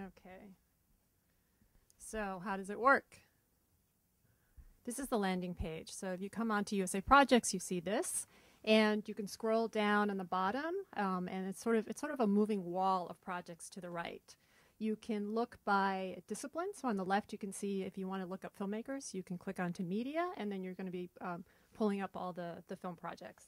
Okay. So how does it work? This is the landing page. So if you come onto USA Projects, you see this, and you can scroll down on the bottom, and it's sort of a moving wall of projects to the right. You can look by discipline. So on the left, you can see if you want to look up filmmakers, you can click onto media, and then you're going to be pulling up all the film projects.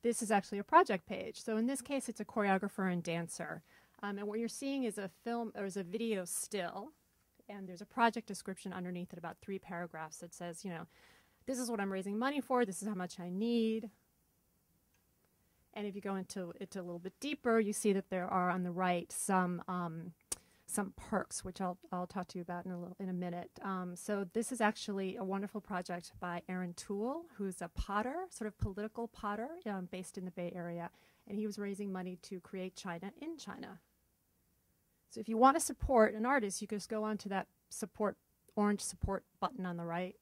This is actually a project page. So in this case, it's a choreographer and dancer. And what you're seeing is a film, or is a video still, and there's a project description underneath it, about 3 paragraphs that says, you know, this is what I'm raising money for, this is how much I need. And if you go into it a little bit deeper, you see that there are on the right some perks, which I'll talk to you about in a minute. So this is actually a wonderful project by Aaron Toole, who's a potter, sort of political potter, based in the Bay Area, and he was raising money to create China in China. So if you want to support an artist, you just go onto that orange support button on the right,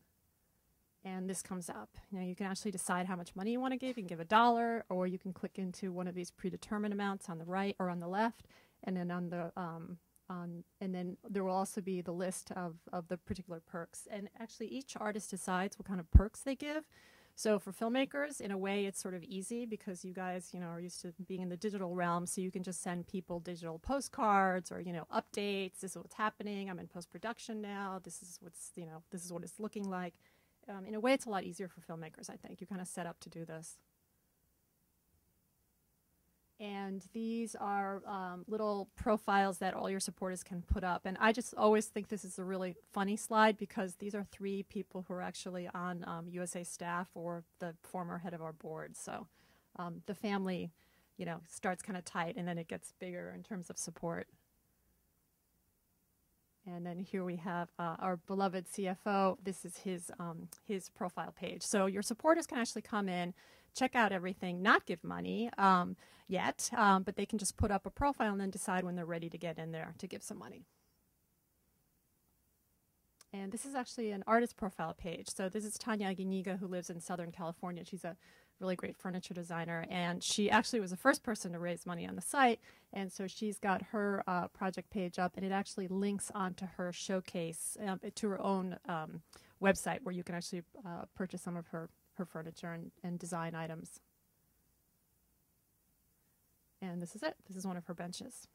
and this comes up. You know, you can actually decide how much money you want to give. You can give $1, or you can click into one of these predetermined amounts on the right or on the left, and then on the and then there will also be the list of the particular perks. And actually, each artist decides what kind of perks they give. So for filmmakers, in a way, it's sort of easy because you guys, you know, are used to being in the digital realm. So you can just send people digital postcards or, you know, updates. This is what's happening. I'm in post-production now. This is what's, you know, this is what it's looking like. In a way, it's a lot easier for filmmakers, I think. You kind of set up to do this. And these are little profiles that all your supporters can put up. And I just always think this is a really funny slide because these are 3 people who are actually on USA staff or the former head of our board. So the family, you know, starts kind of tight and then it gets bigger in terms of support. And then here we have our beloved CFO. This is his profile page. So your supporters can actually come in, check out everything, not give money yet, but they can just put up a profile and then decide when they're ready to get in there to give some money. And this is actually an artist profile page. So this is Tanya, who lives in Southern California. She's a really great furniture designer, and she actually was the first person to raise money on the site, and so she's got her project page up, and it actually links onto her showcase, to her own website, where you can actually purchase some of her furniture and design items. And this is it. This is one of her benches.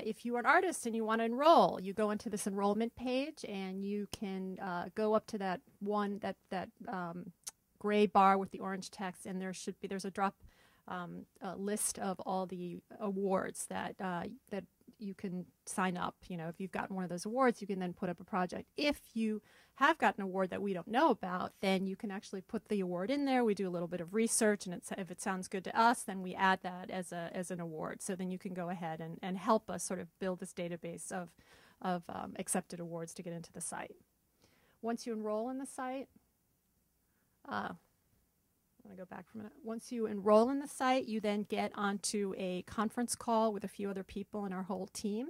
If you are an artist and you want to enroll, you go into this enrollment page and you can go up to that gray bar with the orange text, and there's a drop list of all the awards that you can sign up. You know, if you've gotten one of those awards, you can then put up a project. If you have gotten an award that we don't know about, then you can actually put the award in there. We do a little bit of research, and if it sounds good to us, then we add that as an award. So then you can go ahead and help us sort of build this database of accepted awards to get into the site. Once you enroll in the site, I want to go back for a minute. Once you enroll in the site, you then get onto a conference call with a few other people in our whole team,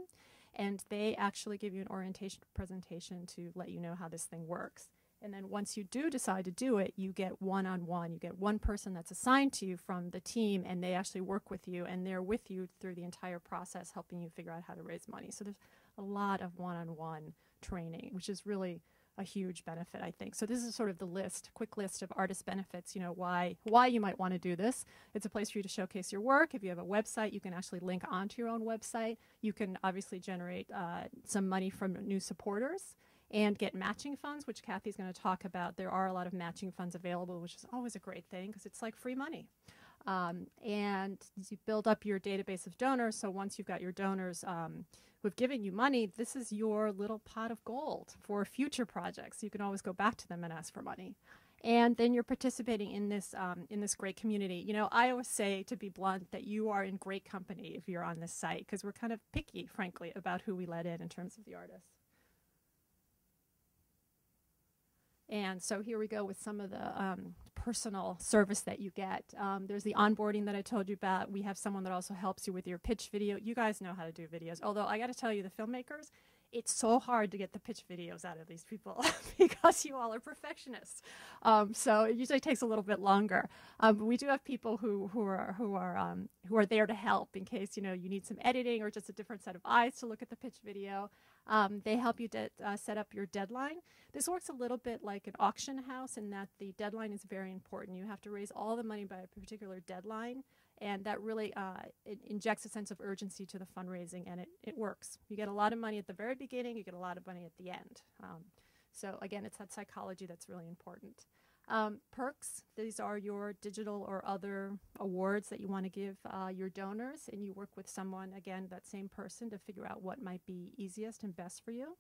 and they actually give you an orientation presentation to let you know how this thing works. And then once you do decide to do it, you get one-on-one. You get one person that's assigned to you from the team, and they actually work with you, and they're with you through the entire process, helping you figure out how to raise money. So there's a lot of one-on-one training, which is really a huge benefit, I think. So this is sort of the quick list of artist benefits, you know, why you might want to do this. It's a place for you to showcase your work. If you have a website, you can actually link onto your own website. You can obviously generate some money from new supporters and get matching funds, which Kathy's going to talk about. There are a lot of matching funds available, which is always a great thing because it's like free money. And you build up your database of donors. So once you've got your donors who've given you money, this is your little pot of gold for future projects. You can always go back to them and ask for money. And then you're participating in this great community. You know, I always say, to be blunt, that you are in great company if you're on this site, because we're kind of picky, frankly, about who we let in terms of the artists. And so here we go with some of the personal service that you get. There's the onboarding that I told you about. We have someone that also helps you with your pitch video. You guys know how to do videos. Although I got to tell you, the filmmakers, It's so hard to get the pitch videos out of these people because you all are perfectionists. So it usually takes a little bit longer. But we do have people who are there to help in case you need some editing or just a different set of eyes to look at the pitch video. They help you set up your deadline. This works a little bit like an auction house in that the deadline is very important. You have to raise all the money by a particular deadline. And that really it injects a sense of urgency to the fundraising, and it works. You get a lot of money at the very beginning, you get a lot of money at the end. So again, it's that psychology that's really important. Perks, these are your digital or other awards that you want to give your donors, and you work with someone, again, that same person, to figure out what might be easiest and best for you.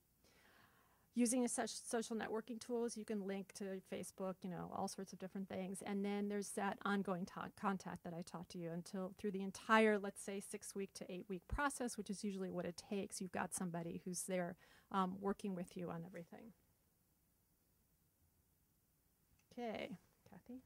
Using such social networking tools, you can link to Facebook, all sorts of different things. And then there's that ongoing contact that I talked to you through the entire, let's say, 6-week to 8-week process, which is usually what it takes. You've got somebody who's there working with you on everything. Okay, Kathy.